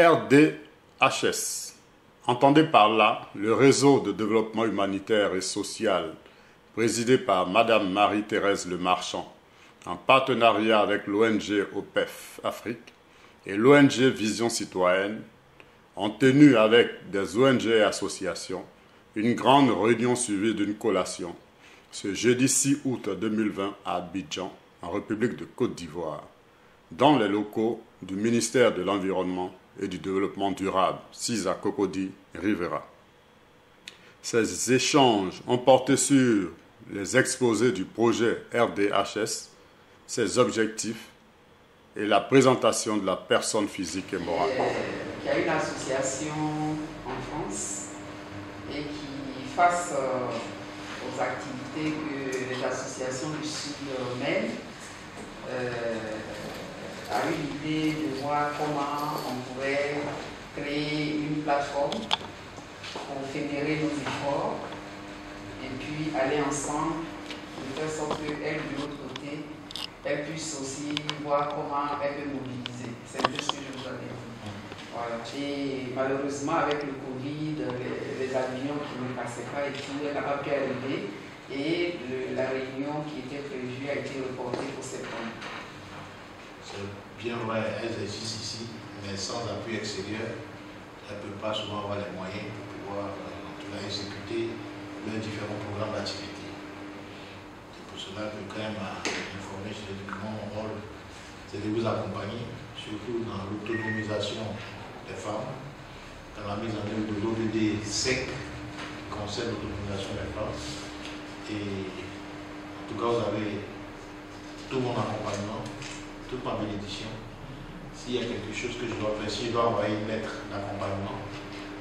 RDHS. Entendez par là le réseau de développement humanitaire et social présidé par Madame Marie-Thérèse Lemarchand, en partenariat avec l'ONG OPEF Afrique et l'ONG Vision Citoyenne, ont tenu avec des ONG et associations une grande réunion suivie d'une collation ce jeudi 6 août 2020 à Abidjan, en République de Côte d'Ivoire, dans les locaux du ministère de l'Environnement et du Développement durable, Cisa Cocody Rivera. Ces échanges ont porté sur les exposés du projet RDHS, ses objectifs et la présentation de la personne physique et morale. Il y a une association en France et qui, face aux activités que les associations du Sud mènent, a eu l'idée de voir comment on pourrait créer une plateforme pour fédérer nos efforts et puis aller ensemble de telle sorte qu'elle, de l'autre côté, elle puisse aussi voir comment elle peut mobiliser. C'est juste ce que je vous avais dit. Voilà. Et malheureusement, avec le Covid, les avions qui ne passaient pas et tout, elle n'a pas pu arriver. Et la réunion qui était prévue a été reportée pour septembre. C'est bien vrai, elles existent ici, mais sans appui extérieur, elles ne peuvent pas souvent avoir les moyens pour pouvoir en tout cas, exécuter leurs différents programmes d'activité. C'est pour cela que quand même à informer, je dis que mon rôle, c'est de vous accompagner, surtout dans l'autonomisation des femmes, dans la mise en œuvre de l'ODD SEC, qui concerne l'autonomisation des femmes. Et en tout cas, vous avez tout mon accompagnement, toute ma bénédiction. S'il y a quelque chose que je dois faire, si je dois envoyer une lettre d'accompagnement,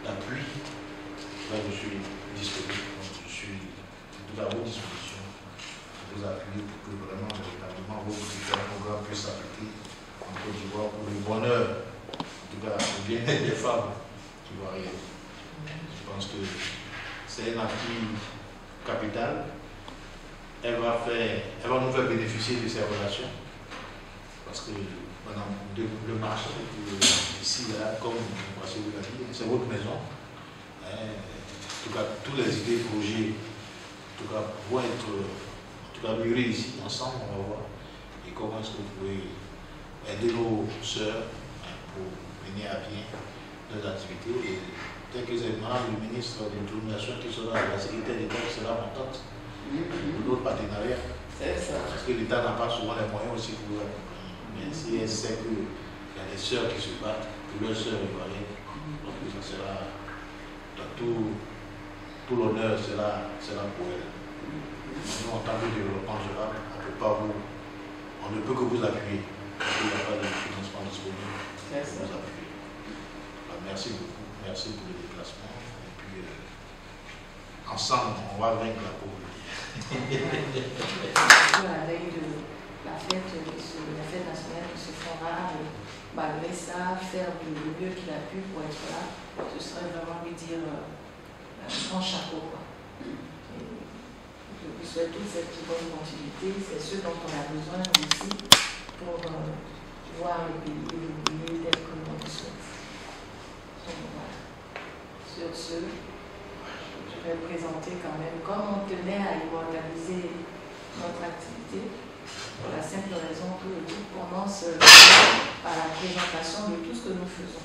d'appui, là je suis disponible. Donc, je suis tout à vos dispositions pour vous appuyer pour que vraiment, véritablement, vos différents programmes puissent s'appliquer en Côte d'Ivoire pour le bonheur, en tout cas, le bien-être des femmes ivoiriennes. Je pense que c'est un acquis capital. Elle va nous faire bénéficier de ces relations. Parce que, madame, le marché, ici, là, comme vous l'avez dit, c'est votre maison. En tout cas, toutes les idées, projets, en tout cas, vont être mûris ici, ensemble, on va voir. Et comment est-ce que vous pouvez aider nos sœurs pour mener à bien leurs activités. Et tel que c'est madame le ministre de l'Autonomisation qui sera la secrétaire d'État qui sera montante pour d'autres partenariats. C'est ça. Parce que l'État n'a pas souvent les moyens aussi pour vous accompagner. Mais si elle sait qu'il y a des sœurs qui se battent, que leurs sœurs ivoiriennes, donc ça sera tout l'honneur sera pour elle. Nous, en tant que développement durable, on ne peut que vous appuyer. Il n'y a pas de financement disponible. Vous appuyer. Merci beaucoup. Merci pour le déplacement. Et puis, ensemble, on va vaincre la pauvreté. La veille de la fête nationale qui se fera, malgré ça, faire le mieux qu'il a pu pour être là, ce serait vraiment lui dire un grand chapeau. Je vous souhaite toute cette bonne continuité, c'est ce dont on a besoin aussi pour voir le pays évoluer tel que l'on le souhaite. Donc voilà. Sur ce, je vais présenter quand même, comme on tenait à immortaliser notre activité, pour la simple raison que le groupe commence par la présentation de tout ce que nous faisons.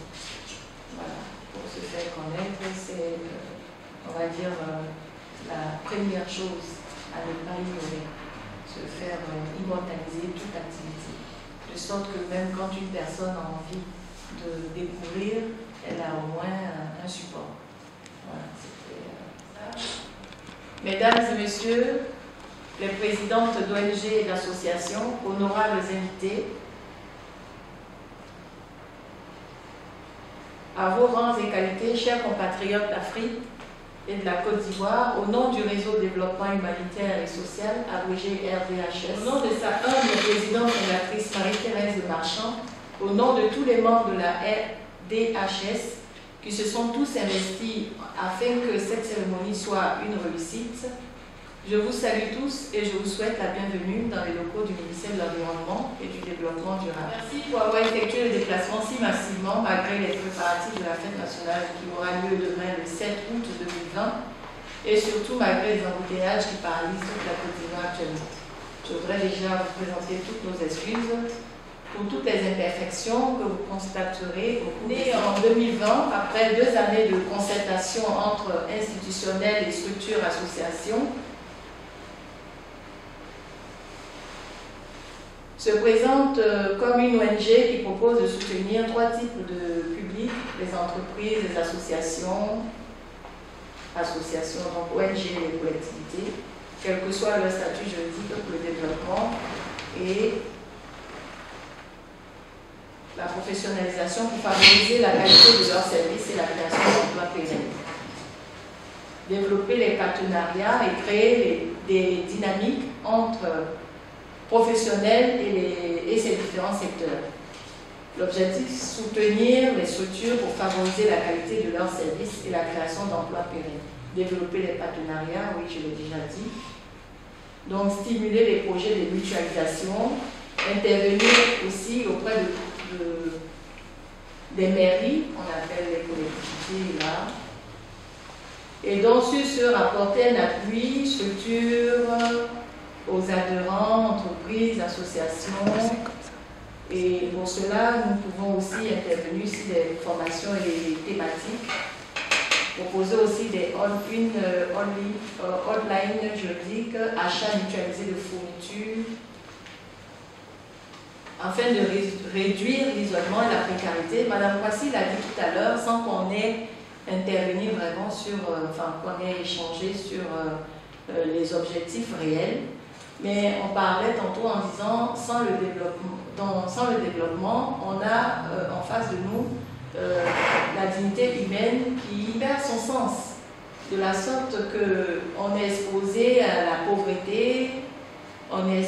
Voilà, pour se faire connaître, c'est, on va dire, la première chose à ne pas ignorer, se faire immortaliser toute activité. De sorte que même quand une personne a envie de découvrir, elle a au moins un support. Voilà, c'était ça. Mesdames et messieurs, les présidentes d'ONG et d'associations, honorables invités, à vos rangs et qualités, chers compatriotes d'Afrique et de la Côte d'Ivoire, au nom du réseau développement humanitaire et social, abrégé RDHS, au nom de sa humble présidente fondatrice Marie-Thérèse Lemarchand, au nom de tous les membres de la RDHS qui se sont tous investis afin que cette cérémonie soit une réussite, Je vous salue tous et je vous souhaite la bienvenue dans les locaux du ministère de l'Environnement et du Développement durable. Merci pour avoir effectué le déplacement si massivement malgré les préparatifs de la fête nationale qui aura lieu demain le 7 août 2020 et surtout malgré les embouteillages qui paralysent toute la Côte d'Ivoire actuellement. Je voudrais déjà vous présenter toutes nos excuses pour toutes les imperfections que vous constaterez au cours en 2020, après 2 années de concertation entre institutionnels et structures associations, se présente comme une ONG qui propose de soutenir 3 types de publics, les entreprises, les associations, donc ONG et les collectivités, quel que soit leur statut juridique pour le développement et la professionnalisation pour favoriser la qualité de leurs services et la création d'emplois pérennes. Développer les partenariats et créer des dynamiques entre professionnels et ces différents secteurs. L'objectif, soutenir les structures pour favoriser la qualité de leurs services et la création d'emplois pérennes. Développer les partenariats, oui, je l'ai déjà dit. Donc, stimuler les projets de mutualisation, intervenir aussi auprès des mairies, on appelle les collectivités là, et donc sur ce, apporter un appui, structure, aux adhérents, entreprises, associations. Et pour cela, nous pouvons aussi intervenir sur des formations et des thématiques. Proposer aussi des hotlines juridiques, achats mutualisés de fournitures, afin de réduire l'isolement et la précarité. Madame Kwasi l'a dit tout à l'heure, sans qu'on ait intervenu vraiment sur, qu'on ait échangé sur les objectifs réels. Mais on parlait tantôt en disant, sans le développement, on a en face de nous la dignité humaine qui perd son sens, de la sorte qu'on est exposé à la pauvreté, on est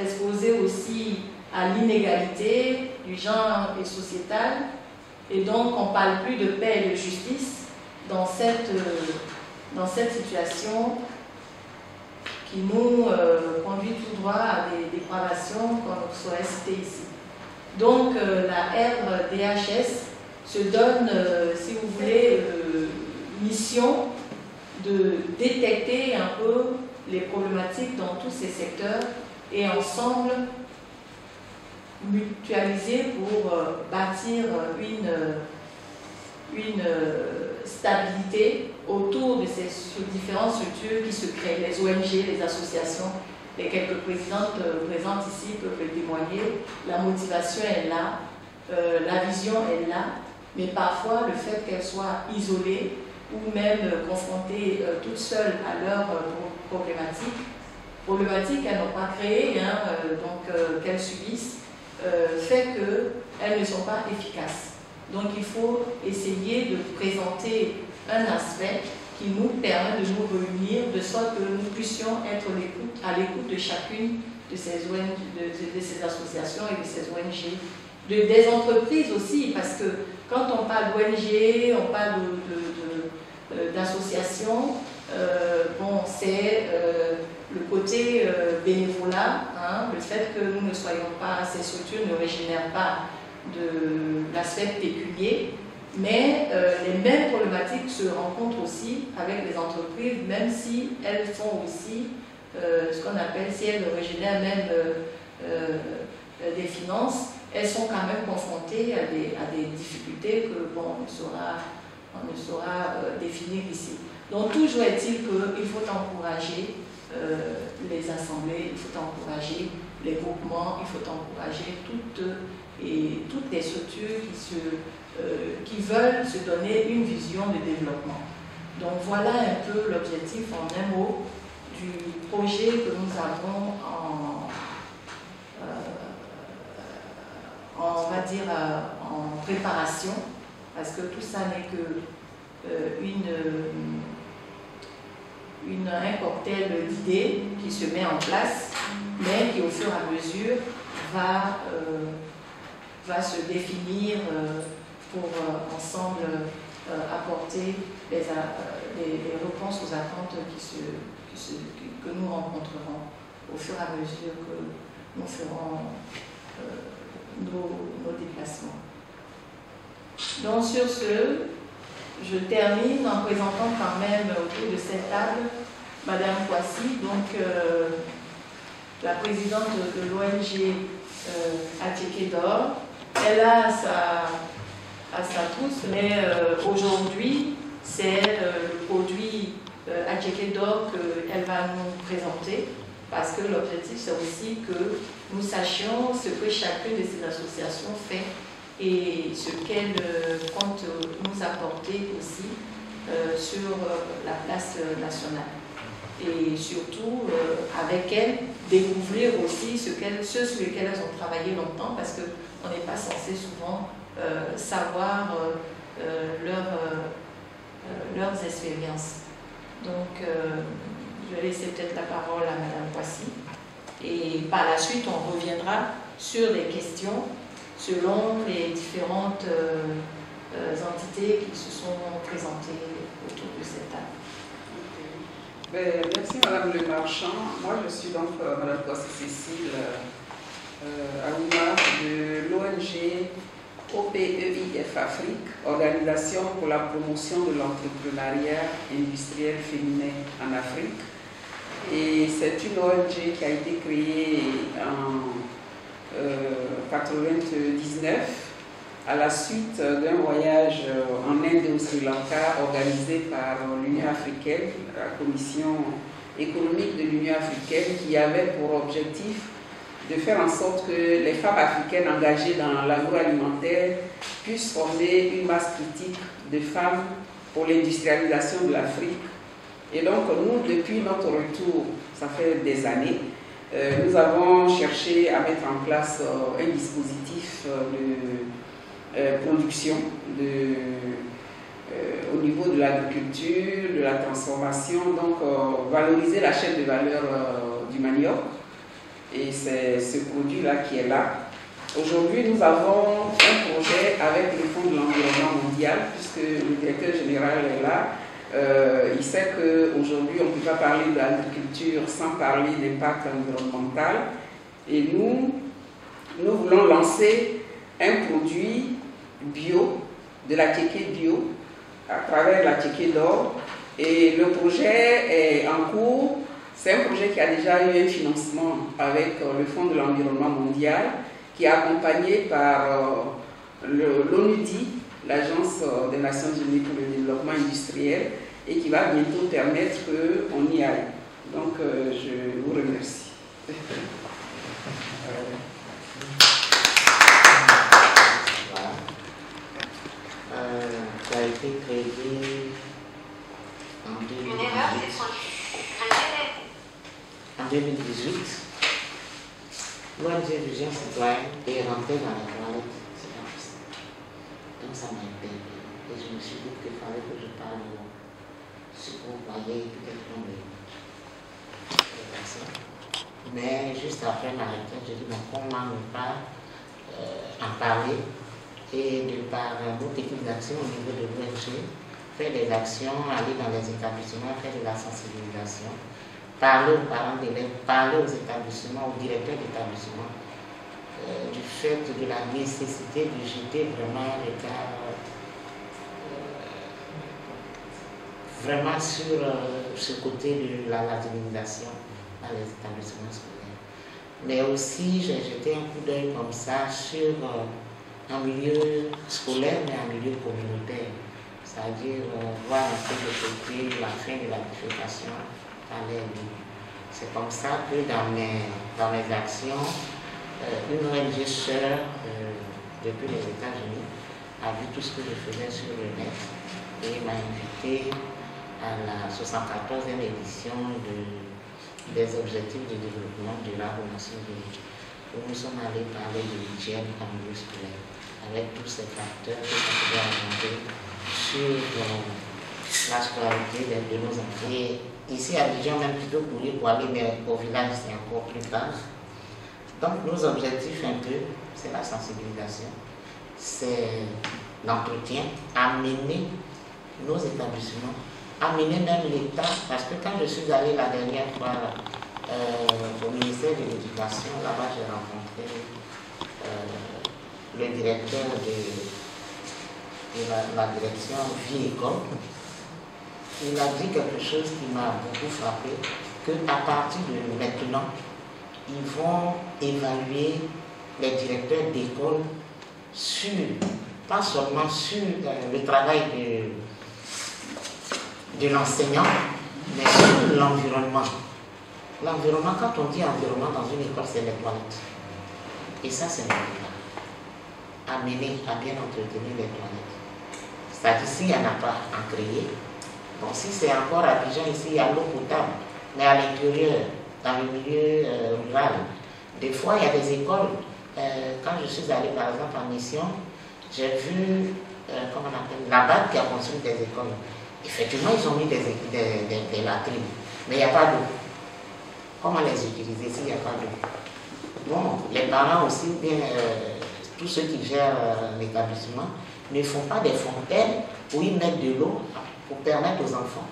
exposé aussi à l'inégalité du genre et sociétal, et donc on ne parle plus de paix et de justice dans cette situation qui nous conduit tout droit à des dépravations qu'on saurait citer ici. Donc la RDHS se donne, si vous voulez, mission de détecter un peu les problématiques dans tous ces secteurs et ensemble mutualiser pour bâtir une stabilité autour de ces différentes structures qui se créent, les ONG, les associations. Les quelques présidentes présentes ici peuvent le témoigner. La motivation est là, la vision est là, mais parfois le fait qu'elles soient isolées ou même confrontées toutes seules à leurs problématiques qu'elles n'ont pas créées, qu'elles subissent, fait qu'elles ne sont pas efficaces. Donc il faut essayer de présenter un aspect qui nous permet de nous réunir de sorte que nous puissions être à l'écoute de chacune de ces associations et de ces ONG, des entreprises aussi, parce que quand on parle d'ONG, on parle d'associations, c'est le côté bénévolat, le fait que nous ne soyons pas, ces structures ne régénèrent pas de l'aspect pécunier, mais les mêmes problématiques se rencontrent aussi avec les entreprises, même si elles font aussi ce qu'on appelle, si elles régénèrent même des finances, elles sont quand même confrontées à des difficultés que on ne saura définir ici. Donc toujours est-il qu'il faut encourager les assemblées, il faut encourager les groupements, il faut encourager toutes les structures qui veulent se donner une vision de développement. Donc voilà un peu l'objectif en un mot du projet que nous avons en préparation, parce que tout ça n'est que un cocktail d'idées qui se met en place, mais qui au fur et à mesure va se définir pour ensemble apporter les réponses aux attentes que nous rencontrerons au fur et à mesure que nous ferons nos déplacements. Donc sur ce, je termine en présentant quand même autour de cette table Madame Kouassi, donc la présidente de l'ONG Attiéké d'Or. Elle a sa trousse, mais aujourd'hui, c'est le produit Attiéké d'Or qu'elle va nous présenter, parce que l'objectif, c'est aussi que nous sachions ce que chacune de ces associations fait et ce qu'elle compte nous apporter aussi sur la place nationale. Et surtout, avec elle, découvrir aussi ce sur lesquels elles ont travaillé longtemps, parce qu'on n'est pas censé souvent savoir leurs expériences. Donc, je vais laisser peut-être la parole à Madame Kouassi. Et par la suite, on reviendra sur les questions selon les différentes entités qui se sont présentées autour de cette table. Merci Madame Le Marchand. Moi je suis donc Madame Kouassi Cécile Aouma de l'ONG OPEIF Afrique, Organisation pour la promotion de l'entrepreneuriat industriel féminin en Afrique. Et c'est une ONG qui a été créée en 1999 à la suite d'un voyage en Inde et au Sri Lanka organisé par l'Union africaine, la Commission économique de l'Union africaine, qui avait pour objectif de faire en sorte que les femmes africaines engagées dans l'agroalimentaire puissent former une masse critique de femmes pour l'industrialisation de l'Afrique. Et donc nous, depuis notre retour, ça fait des années, nous avons cherché à mettre en place un dispositif de production au niveau de l'agriculture, de la transformation, donc valoriser la chaîne de valeur du manioc. Et c'est ce produit-là qui est là. Aujourd'hui, nous avons un projet avec le Fonds de l'environnement mondial, puisque le directeur général est là. Il sait qu'aujourd'hui, on ne peut pas parler de l'agriculture sans parler d'impact environnemental. Et nous voulons lancer un produit bio, de l'Attiéké bio, à travers l'Attiéké d'Or. Et le projet est en cours. C'est un projet qui a déjà eu un financement avec le Fonds de l'environnement mondial, qui est accompagné par l'ONUDI, l'Agence des Nations Unies pour le développement industriel, et qui va bientôt permettre qu'on y aille. Donc, je vous remercie. Ça a été créé en 2018. L'ONG Vision Citoyenne est rentrée dans la toilette. Donc ça m'a interpellé. Et je me suis dit qu'il fallait que je parle ce que vous voyez, peut-être dans les personnes. Mais juste après ma retraite, j'ai dit, mais comment ne pas en parler et de par nos techniques d'action au niveau de l'ONG, faire des actions, aller dans les établissements, faire de la sensibilisation, parler aux parents d'élèves, parler aux établissements, aux directeurs d'établissement, du fait de la nécessité de jeter vraiment un regard vraiment sur ce côté de la latinisation dans les établissements scolaires. Mais aussi, j'ai jeté un coup d'œil comme ça sur un milieu scolaire, mais un milieu communautaire. C'est-à-dire voir un peu de côté la fin de la bifurcation dans les livres. C'est comme ça que dans mes actions, une ONG sœur depuis les États-Unis a vu tout ce que je faisais sur le net et m'a invité à la 74e édition des objectifs de développement de la Nations Unies, où nous sommes allés parler de l'hygiène en milieu scolaire, avec tous ces facteurs que ça pouvait augmenter sur la scolarité de nos enfants. Et ici à Dijon, même plutôt pour aller, mais au village, c'est encore plus grave. Donc, nos objectifs un peu, c'est la sensibilisation, c'est l'entretien, amener nos établissements, amener même l'État, parce que quand je suis allée la dernière fois au ministère de l'Éducation, là-bas j'ai rencontré le directeur de la direction Vie École. Il a dit quelque chose qui m'a beaucoup frappé, qu'à partir de maintenant, ils vont évaluer les directeurs d'école sur, pas seulement sur le travail de l'enseignant, mais sur l'environnement. L'environnement, quand on dit environnement dans une école, c'est les toilettes. Et ça, c'est important. Amener à bien entretenir les toilettes. C'est-à-dire, s'il n'y en a pas à créer, bon, si c'est encore à Abidjan, ici, il y a l'eau potable, mais à l'intérieur, dans le milieu rural, des fois, il y a des écoles. Quand je suis allée, par exemple, en mission, j'ai vu, comment on appelle, la BAD qui a construit des écoles. Effectivement, ils ont mis des latrines, mais il n'y a pas d'eau. Comment les utiliser s'il n'y a pas d'eau? Bon, les parents aussi, bien, tous ceux qui gèrent l'établissement, ne font pas des fontaines où ils mettent de l'eau pour permettre aux enfants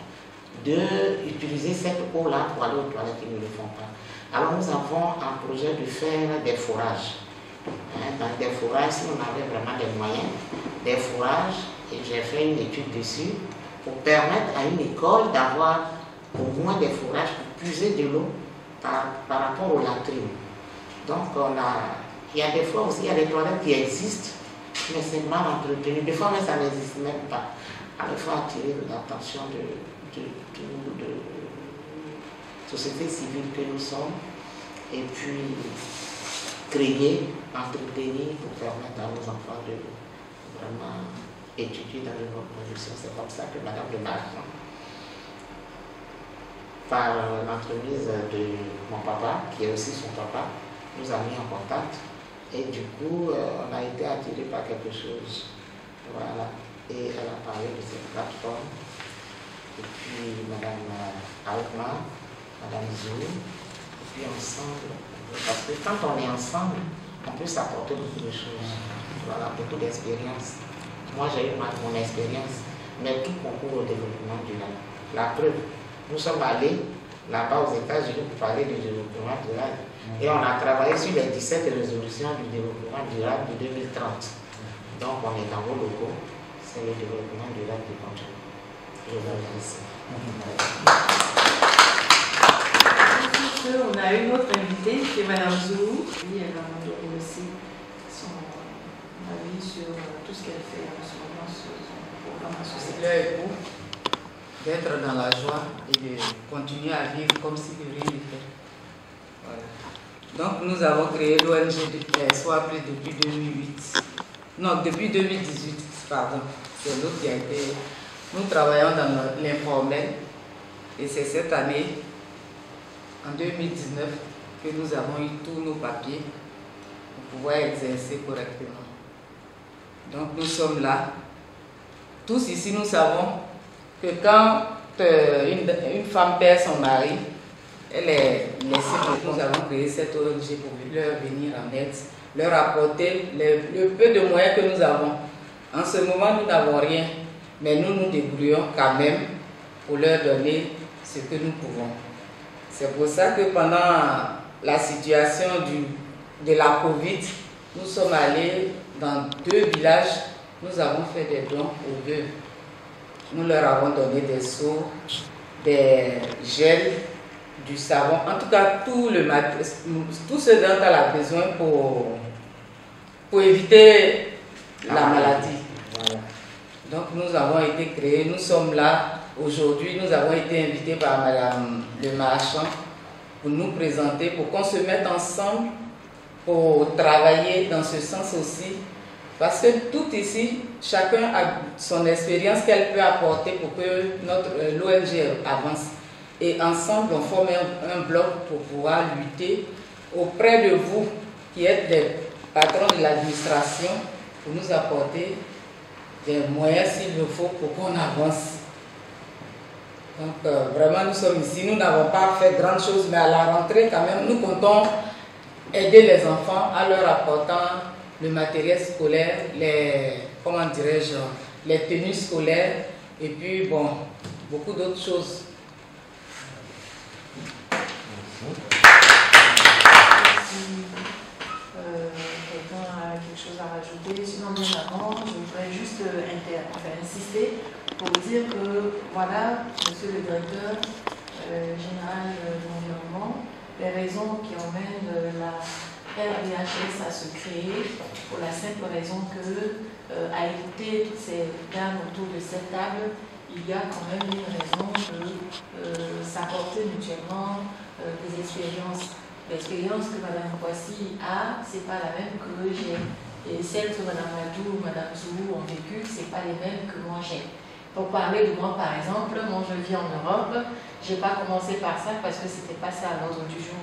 d'utiliser cette eau-là pour aller aux toilettes, ils ne le font pas. Alors nous avons un projet de faire des forages. Dans des forages, si on avait vraiment des moyens, des forages, et j'ai fait une étude dessus, pour permettre à une école d'avoir au moins des forages pour puiser de l'eau par rapport aux latrines. Donc il y a des fois aussi, il y a des toilettes qui existent, mais c'est mal entretenu. Des fois, mais ça n'existe même pas. Alors il faut attirer l'attention de société civile que nous sommes, et puis créer, entretenir pour permettre à nos enfants de vraiment étudier dans les bonnes conditions. C'est comme ça que Madame de Marchand, par l'entremise de mon papa, qui est aussi son papa, nous a mis en contact, et du coup, on a été attiré par quelque chose. Voilà. Et elle a parlé de cette plateforme. Et puis Madame Aouma, Madame Zou, et puis ensemble, parce que quand on est ensemble, on peut s'apporter beaucoup de choses. Voilà, beaucoup d'expériences. Moi, j'ai eu mon expérience, mais tout concourt au développement durable. La preuve, nous sommes allés là-bas aux États-Unis pour parler du développement durable. Et on a travaillé sur les 17 résolutions du développement durable de 2030. Donc, on est dans vos locaux. C'est le développement durable qui continue. Je vous remercie. On a une autre invitée qui est Madame Zou. Oui, elle va nous donner aussi son avis sur tout ce qu'elle fait en ce moment sur son programme associatif. L'heure est pour d'être dans la joie et de continuer à vivre comme si de rien n'était. Voilà. Donc nous avons créé l'ONG Soit Plus depuis 2008. Non, depuis 2018, pardon. C'est nous qui a été. Nous travaillons dans l'informel et c'est cette année, en 2019, que nous avons eu tous nos papiers pour pouvoir exercer correctement. Donc nous sommes là. Tous ici, nous savons que quand une femme perd son mari, elle est laissée. Nous avons créé cette ONG pour leur venir en aide, leur apporter le peu de moyens que nous avons. En ce moment, nous n'avons rien, mais nous nous débrouillons quand même pour leur donner ce que nous pouvons. C'est pour ça que pendant la situation de la Covid, nous sommes allés dans 2 villages, nous avons fait des dons aux veuves. Nous leur avons donné des seaux, des gels, du savon, en tout cas tout ce dont elle a besoin pour éviter la maladie. Voilà. Donc nous avons été créés, nous sommes là aujourd'hui, nous avons été invités par Madame Le Marchand pour nous présenter, pour qu'on se mette ensemble pour travailler dans ce sens aussi. Parce que tout ici, chacun a son expérience qu'elle peut apporter pour que l'ONG avance. Et ensemble, on forme un bloc pour pouvoir lutter auprès de vous, qui êtes des patrons de l'administration, pour nous apporter des moyens s'il le faut pour qu'on avance. Donc vraiment, nous sommes ici, nous n'avons pas fait grand chose, mais à la rentrée quand même, nous comptons aider les enfants en leur apportant le matériel scolaire, les tenues scolaires, Et puis, bon, beaucoup d'autres choses. Quelqu'un a quelque chose à rajouter, sinon bien avant, je voudrais juste insister pour dire que, voilà, monsieur le directeur général de l'environnement, les raisons qui emmènent la RDHS à se créer, pour la simple raison que, à écouter toutes ces dames autour de cette table, il y a quand même une raison de s'apporter mutuellement des expériences. L'expérience que Mme Kwasi a, c'est pas la même que j'ai. Et celle que Mme Madou ou Mme Zoulou ont vécu, c'est pas les mêmes que moi j'ai. Pour parler de moi, par exemple, moi je vis en Europe. J'ai pas commencé par ça parce que c'était pas ça à l'ordre du jour.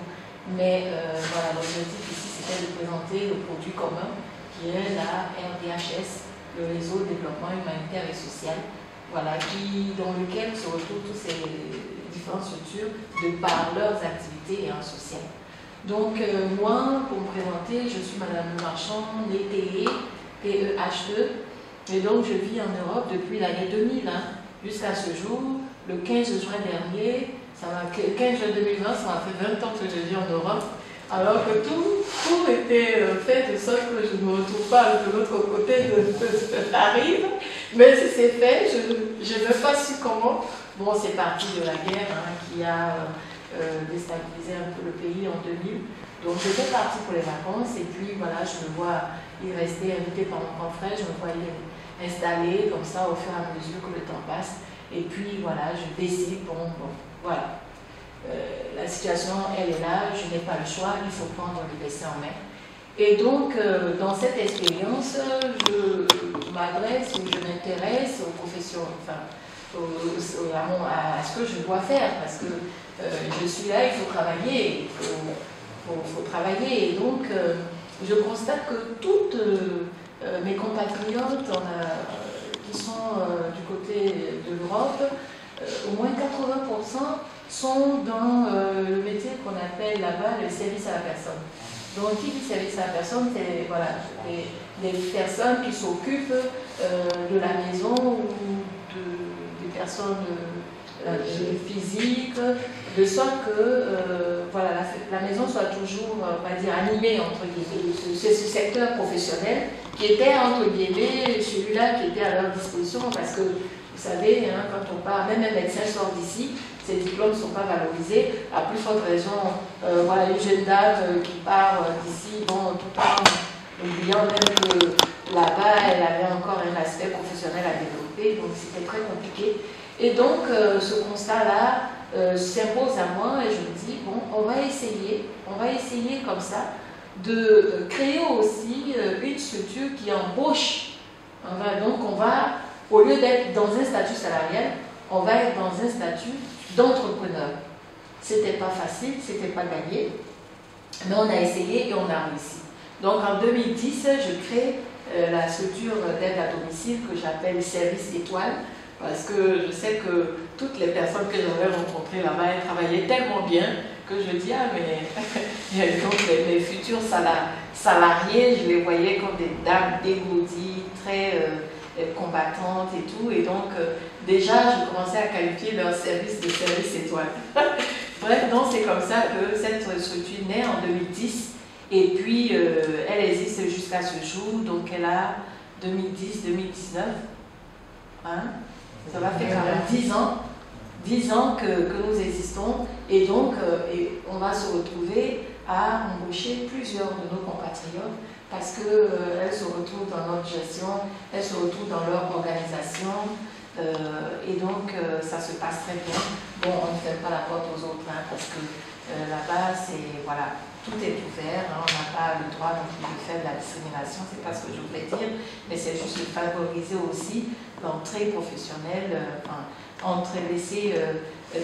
Mais voilà, l'objectif ici, c'était de présenter le produit commun qui est la RDHS, le réseau de développement humanitaire et social, voilà, dans lequel se retrouvent toutes ces différentes structures de par leurs activités et en social. Donc moi, pour me présenter, je suis Madame Le Marchand, née PEHE, et donc je vis en Europe depuis l'année 2000, jusqu'à ce jour, le 15 juin dernier, 15 juin 2020, ça m'a fait 20 ans que je vis en Europe, alors que tout était fait de sorte que je ne me retrouve pas de l'autre côté de la rive, mais c'est fait, je n'ai pas su comment. Bon, c'est parti de la guerre qui a déstabilisé un peu le pays en 2000. Donc j'étais partie pour les vacances et puis voilà, je me vois y rester invité par mon grand frère, je me vois y installer comme ça au fur et à mesure que le temps passe. Et puis voilà, je décide, bon voilà. La situation, elle est là, je n'ai pas le choix, il faut prendre le destin en main. Et donc, dans cette expérience, je m'adresse ou je m'intéresse aux professions, enfin, à ce que je dois faire, parce que je suis là, il faut travailler, faut travailler. Et donc, je constate que toutes mes compatriotes qui sont du côté de l'Europe, au moins 80% sont dans le métier qu'on appelle là-bas le service à la personne. Donc, qui dit service à la personne, c'est voilà, des personnes qui s'occupent de la maison ou des personnes physiques, de sorte que voilà, la maison soit toujours, on va dire, animée, entre guillemets. C'est ce secteur professionnel qui était, entre guillemets, celui-là qui était à leur disposition, parce que, vous savez, quand on part, même un médecin sort d'ici, ces diplômes ne sont pas valorisés. À plus forte raison, voilà, une jeune dame qui part d'ici, bon, tout en oubliant même que là-bas, elle avait encore un aspect professionnel à développer, donc c'était très compliqué. Et donc, ce constat-là s'impose à moi et je me dis, bon, on va essayer comme ça de créer aussi une structure qui embauche. Donc, on va, au lieu d'être dans un statut salarial, on va être dans un statut d'entrepreneur. C'était pas facile, c'était pas gagné, mais on a essayé et on a réussi. Donc en 2010, je crée la structure d'aide à domicile que j'appelle Service Étoile, parce que je sais que toutes les personnes que j'avais rencontrées là-bas, elles travaillaient tellement bien que je dis, ah mais donc les futurs salariés, je les voyais comme des dames dégourdies, très combattantes et tout, et donc déjà je commençais à qualifier leur service de service étoile. Bref, donc c'est comme ça que cette structure naît en 2010, et puis elle existe jusqu'à ce jour, donc elle a 2010-2019, ça va faire quand même 10 ans que nous existons, et donc on va se retrouver à embaucher plusieurs de nos compatriotes parce qu'elles se retrouvent dans notre gestion, elles se retrouvent dans leur organisation, et donc ça se passe très bien. Bon, on ne ferme pas la porte aux autres, parce que là-bas, c'est, voilà, tout est ouvert, on n'a pas le droit non plus de faire de la discrimination, c'est pas ce que je voulais dire, mais c'est juste de favoriser aussi l'entrée professionnelle,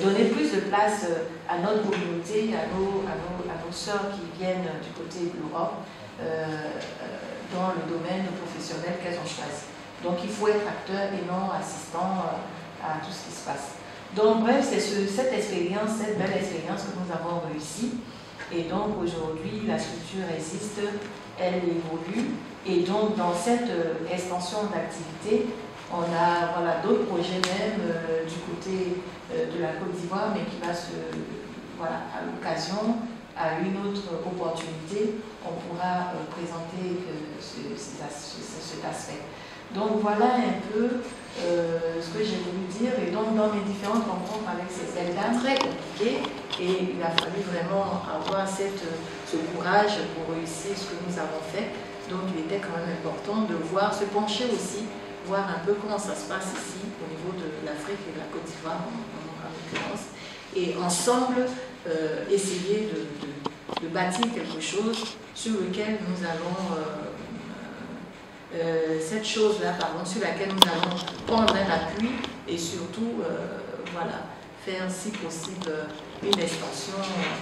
donner plus de place à notre communauté, à nos sœurs qui viennent du côté de l'Europe, dans le domaine professionnel qu'elles ont choisi. Donc il faut être acteur et non assistant à tout ce qui se passe. Donc bref, c'est cette expérience, cette belle expérience que nous avons réussi. Et donc aujourd'hui, la structure existe, elle évolue. Et donc dans cette extension d'activité, On a voilà, d'autres projets même du côté de la Côte d'Ivoire, mais qui va voilà, à l'occasion, à une autre opportunité, on pourra présenter cet aspect. Donc voilà un peu ce que j'ai voulu dire. Et donc dans mes différentes rencontres avec ces élèves très compliquées, et il a fallu vraiment avoir ce courage pour réussir ce que nous avons fait. Donc il était quand même important de voir, se pencher aussi, voir un peu comment ça se passe ici au niveau de l'Afrique et de la Côte d'Ivoire en l'occurrence, et ensemble essayer de bâtir quelque chose sur lequel nous allons cette chose-là, sur laquelle nous allons prendre un appui et surtout voilà, faire si possible une extension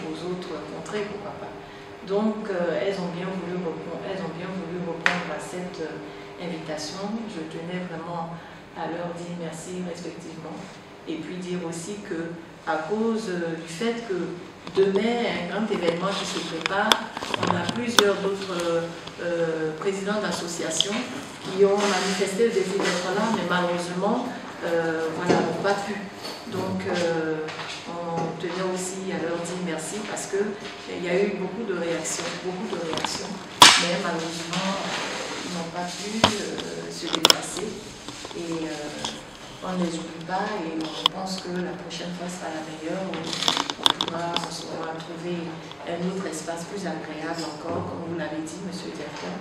aux autres contrées, pourquoi pas. Donc elles ont bien voulu répondre à cette invitation. Je tenais vraiment à leur dire merci respectivement et puis dire aussi que à cause du fait que demain, un grand événement qui se prépare, on a plusieurs autres présidents d'associations qui ont manifesté le désir d'être là, mais malheureusement, voilà, n'ont pas pu. Donc, on tenait aussi à leur dire merci parce qu'il y a eu beaucoup de réactions, mais malheureusement, ils n'ont pas pu se déplacer. Et on ne les oublie pas et on pense que la prochaine fois sera la meilleure. On saura trouver un autre espace plus agréable encore, comme vous l'avez dit, monsieur le directeur,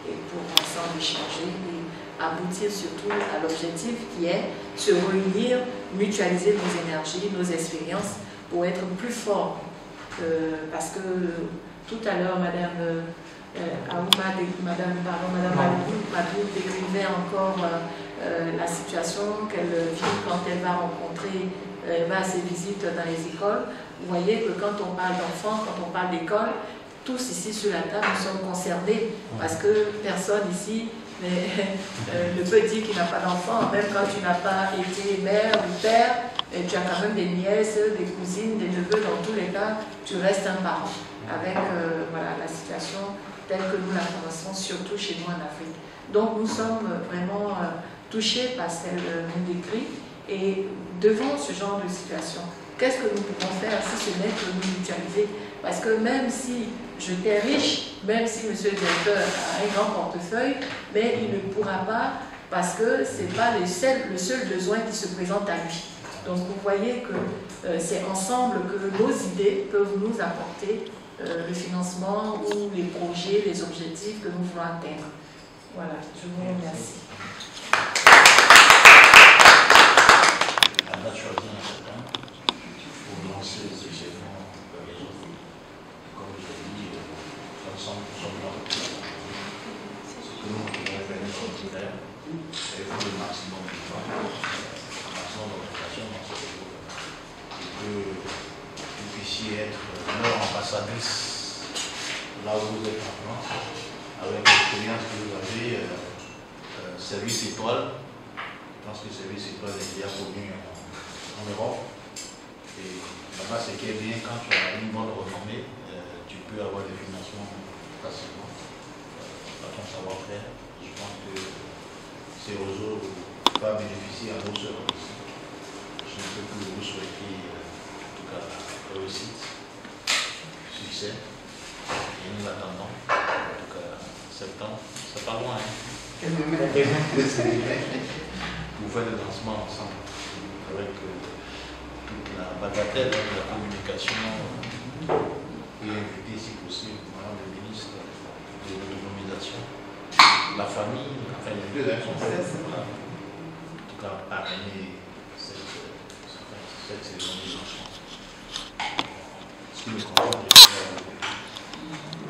et pour ensemble échanger et aboutir surtout à l'objectif qui est se réunir, mutualiser nos énergies, nos expériences pour être plus forts. Parce que tout à l'heure, Madame Madou décrivait encore la situation qu'elle vit quand elle va rencontrer, va à ses visites dans les écoles. Vous voyez que quand on parle d'enfants, quand on parle d'école, tous ici sur la table, nous sommes concernés parce que personne ici ne peut dire qu'il n'a pas d'enfant. Même quand tu n'as pas été mère ou père, tu as quand même des nièces, des cousines, des neveux. Dans tous les cas, tu restes un parent avec voilà, la situation telle que nous la connaissons, surtout chez nous en Afrique. Donc nous sommes vraiment touchés par ce qu'elle nous décrit et devant ce genre de situation, qu'est-ce que nous pouvons faire si ce n'est que nous mutualiser? Parce que même si j'étais riche, même si monsieur le directeur a un grand portefeuille, mais il ne pourra pas parce que ce n'est pas le seul besoin qui se présente à lui. Donc vous voyez que c'est ensemble que nos idées peuvent nous apporter le financement ou les projets, les objectifs que nous voulons atteindre. Voilà, je vous remercie. À la choisir un certain pour lancer les événements les autres. Comme je l'ai dit, ensemble, nous sommes là. Ce que nous pouvons faire comme faire, c'est faire le maximum de temps, le maximum d'orientation dans ce niveau. Et que vous puissiez être leur ambassadrice là où vous êtes maintenant, avec l'expérience que vous avez, Service Étoile. Je pense que Service Étoile est déjà connu en Europe. Et là-bas, ce qui est bien, quand tu as une bonne renommée, tu peux avoir des financements facilement. Dans ton savoir-faire, je pense que ces réseaux vont bénéficier à nos sœurs aussi. Je ne peux que vous souhaiter, en tout cas, réussite, succès. Et nous attendons, en tout cas, septembre. C'est pas loin, hein? Pour faire le lancement ensemble avec toute la bagatelle de la communication et inviter si possible Madame le ministre de l'autonomisation, la famille, enfin les deux sont faits, en tout cas parrainer cette cérémonie de lancement. Est-ce que le contrôle de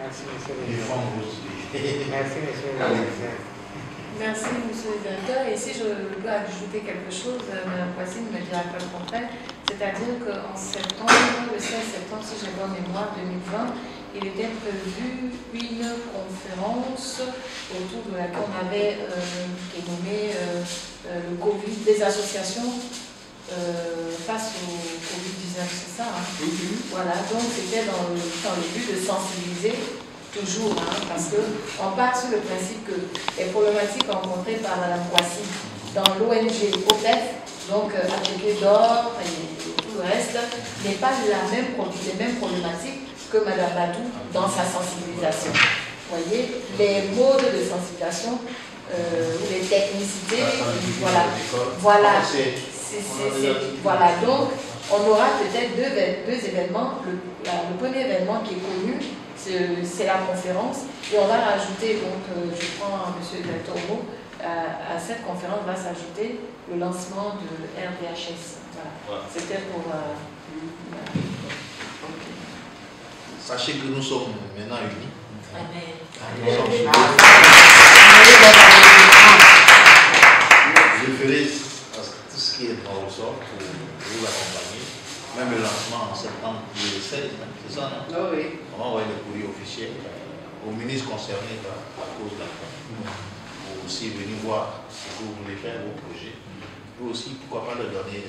Merci, monsieur le défendre aussi. Merci, monsieur le directeur. Merci, monsieur le directeur. Et si je peux ajouter quelque chose, Mme Voisine ne me dira pas le contraire, c'est-à-dire qu'en septembre, le 16 septembre, si j'ai bonne mémoire, 2020, il était prévu une conférence autour de laquelle on avait nommé le Covid, des associations face au Covid-19, c'est ça, hein? Voilà, donc c'était dans le but de sensibiliser toujours, hein, parce qu'on part sur le principe que les problématiques rencontrées par Mme Kwasi dans l'ONG OPEF, donc appliqué d'or et tout le reste, n'est pas les mêmes problématiques que Mme Badou dans sa sensibilisation. Vous voyez, les modes de sensibilisation, les technicités, voilà, donc on aura peut-être deux événements. Le premier événement qui est connu, c'est la conférence, et on va rajouter, donc je prends M. Deltormo, à cette conférence va s'ajouter le lancement de RDHS. Voilà. C'était pour... Sachez que nous sommes maintenant unis. Amen. Je ferai tout ce qui est dans le sort pour vous accompagner. Même le lancement en septembre, le 16, c'est ça, non? Oh, oui. On va envoyer le courrier officiel au ministre concerné à cause d'enfants. Pour aussi venir voir ce que vous voulez faire, vos projets. Vous aussi, pourquoi pas leur donner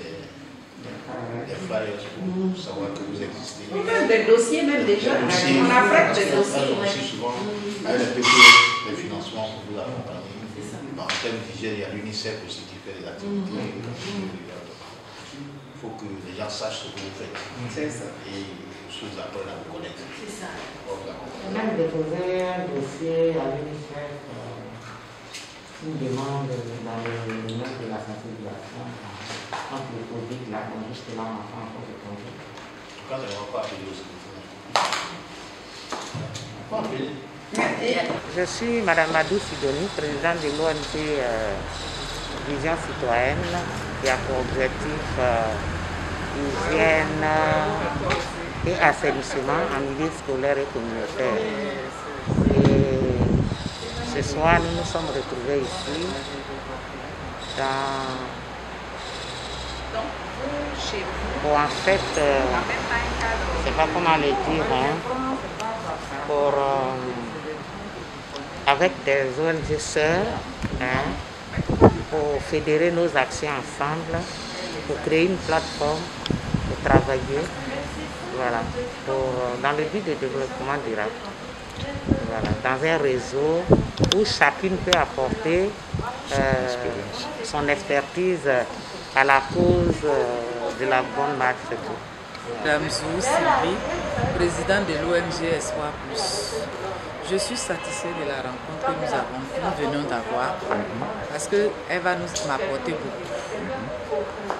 des flyers pour savoir que vous existez. Même des dossiers, même déjà. On a fait des dossiers. Aussi souvent, avec les financements pour vous accompagner. En termes d'hygiène, il y a l'UNICEF aussi qui fait des activités. Il faut que les gens sachent ce que vous faites. C'est ça. Et vous apprenez à vous connaître. C'est ça. On a déposé un dossier à l'UNICEF, une demande dans le domaine de la sensibilisation contre le Covid, là, on juste là, on n'a pas encore répondu. Quand on ne va pas appeler aussi. Je suis Mme Madou Sidoni, présidente de l'ONG Vision Citoyenne, qui a pour objectif hygiène et assainissement en milieu scolaire et communautaire. Et ce soir, nous nous sommes retrouvés ici pour en fait, je ne sais pas comment le dire, avec des ONG sœurs, pour fédérer nos actions ensemble, pour créer une plateforme, pour travailler, voilà, dans le but de développement durable. Voilà, dans un réseau où chacune peut apporter son expertise à la cause de la bonne marche. Madame Zou Sylvie, présidente de l'ONG Espoir Plus. Je suis satisfait de la rencontre que nous venons d'avoir parce qu'elle va m'apporter beaucoup.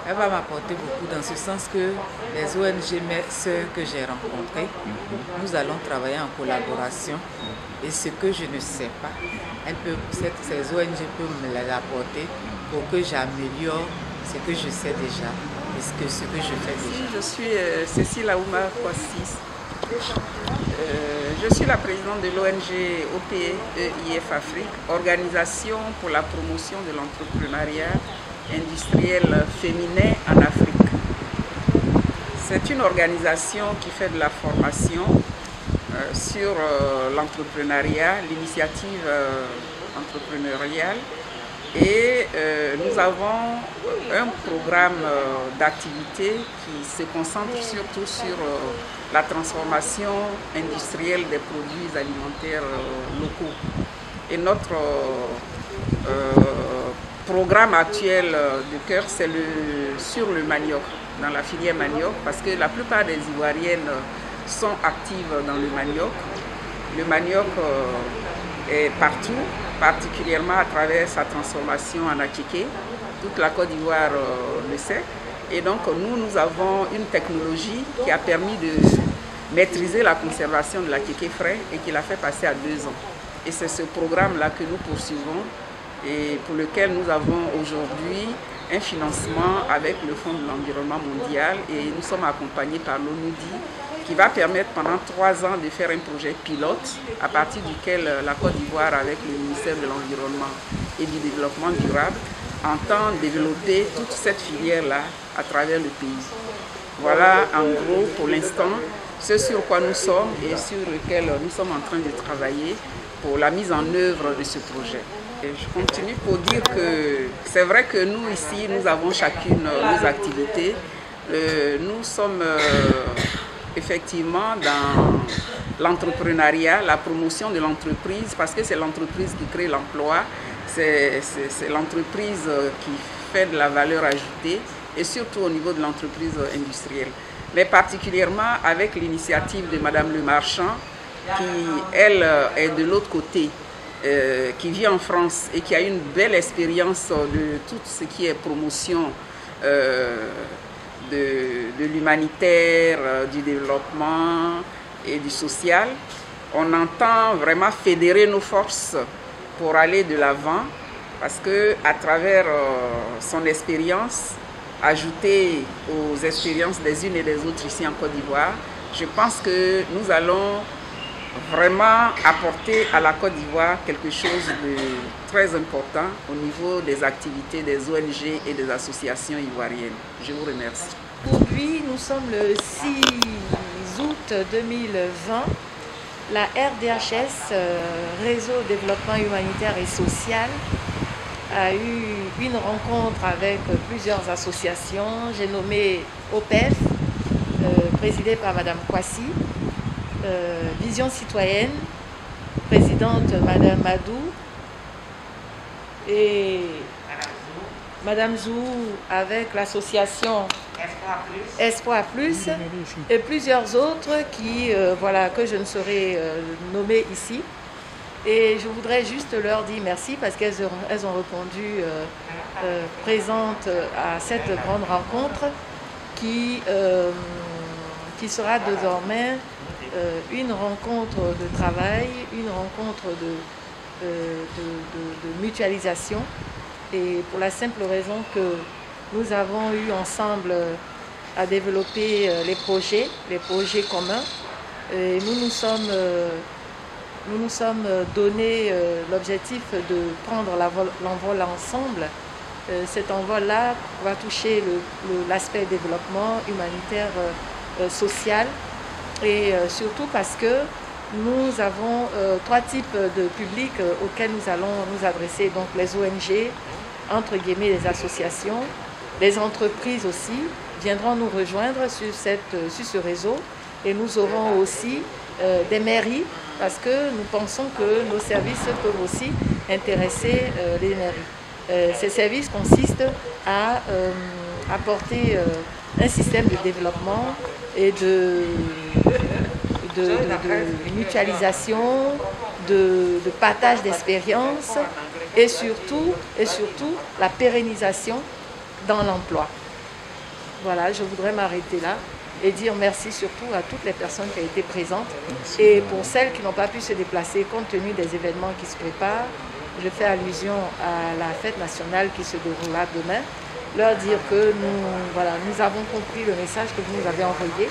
Elle va m'apporter beaucoup dans ce sens que les ONG sœurs que j'ai rencontrées, nous allons travailler en collaboration et ce que je ne sais pas, ces ONG peuvent me l'apporter pour que j'améliore ce que je sais déjà et ce que je fais déjà. Je suis Cécile Aouma Kwassis. Je suis la présidente de l'ONG OPEIF Afrique, Organisation pour la promotion de l'entrepreneuriat industriel féminin en Afrique. C'est une organisation qui fait de la formation sur l'entrepreneuriat, l'initiative entrepreneuriale. Et nous avons un programme d'activité qui se concentre surtout sur la transformation industrielle des produits alimentaires locaux. Et notre programme actuel de cœur, c'est sur le manioc, dans la filière manioc, parce que la plupart des Ivoiriennes sont actives dans le manioc. Le manioc est partout, particulièrement à travers sa transformation en akéké. Toute la Côte d'Ivoire le sait. Et donc nous avons une technologie qui a permis de maîtriser la conservation de l'akéké frais et qui l'a fait passer à 2 ans. Et c'est ce programme-là que nous poursuivons et pour lequel nous avons aujourd'hui un financement avec le Fonds de l'environnement mondial et nous sommes accompagnés par l'ONUDI qui va permettre pendant 3 ans de faire un projet pilote à partir duquel la Côte d'Ivoire avec le ministère de l'Environnement et du Développement durable entend développer toute cette filière-là à travers le pays. Voilà en gros pour l'instant ce sur quoi nous sommes et sur lequel nous sommes en train de travailler pour la mise en œuvre de ce projet. Et je continue pour dire que c'est vrai que nous ici, nous avons chacune nos activités. Nous sommes effectivement dans l'entrepreneuriat, la promotion de l'entreprise, parce que c'est l'entreprise qui crée l'emploi. c'est l'entreprise qui fait de la valeur ajoutée, et surtout au niveau de l'entreprise industrielle. Mais particulièrement avec l'initiative de Madame Le Marchand, qui, elle, est de l'autre côté, qui vit en France et qui a une belle expérience de tout ce qui est promotion de l'humanitaire, du développement et du social. On entend vraiment fédérer nos forces pour aller de l'avant, parce qu'à travers son expérience, ajoutée aux expériences des unes et des autres ici en Côte d'Ivoire, je pense que nous allons vraiment apporter à la Côte d'Ivoire quelque chose de très important au niveau des activités des ONG et des associations ivoiriennes. Je vous remercie. Aujourd'hui, nous sommes le 6 août 2020. La RDHS, Réseau Développement Humanitaire et Social, a eu une rencontre avec plusieurs associations. J'ai nommé OPEF, présidée par Madame Kwasi, Vision Citoyenne, présidente Madame Madou, et Madame Zou avec l'association Espoir Plus, et plusieurs autres qui, voilà, que je ne saurais nommer ici. Et je voudrais juste leur dire merci parce qu'elles ont répondu présentes à cette grande rencontre qui sera désormais une rencontre de travail, une rencontre de mutualisation, et pour la simple raison que nous avons eu ensemble à développer les projets communs, et nous nous sommes donné l'objectif de prendre l'envol ensemble. Cet envol-là va toucher l'aspect développement humanitaire, social, et surtout parce que nous avons 3 types de publics auxquels nous allons nous adresser. Donc les ONG, entre guillemets les associations, les entreprises aussi viendront nous rejoindre sur ce réseau, et nous aurons aussi des mairies, parce que nous pensons que nos services peuvent aussi intéresser les mairies. Ces services consistent à apporter un système de développement et de mutualisation, de partage d'expériences, et surtout la pérennisation dans l'emploi. Voilà, je voudrais m'arrêter là et dire merci surtout à toutes les personnes qui ont été présentes. Merci. Et pour celles qui n'ont pas pu se déplacer compte tenu des événements qui se préparent, je fais allusion à la fête nationale qui se déroulera demain, leur dire que nous avons compris le message que vous nous avez envoyé,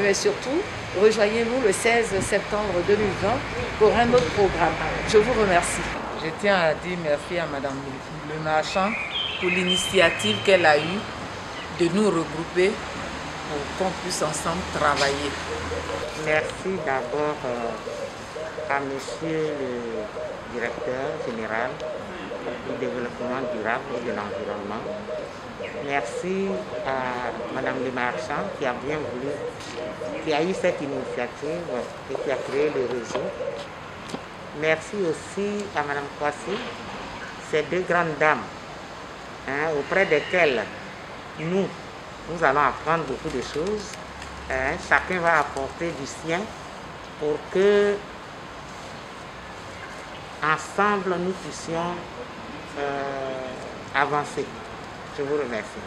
mais surtout, rejoignez-nous le 16 septembre 2020 pour un autre programme. Je vous remercie. Je tiens à dire merci à Madame Le Marchand pour l'initiative qu'elle a eue de nous regrouper pour qu'on puisse ensemble travailler. Merci d'abord à Monsieur le Directeur général du développement durable et de l'environnement. Merci à Madame Le Marchand qui a bien voulu, qui a eu cette initiative et qui a créé le réseau. Merci aussi à Madame Kwasi, ces 2 grandes dames auprès desquelles nous allons apprendre beaucoup de choses. Chacun va apporter du sien pour que ensemble nous puissions avancer. Je vous remercie.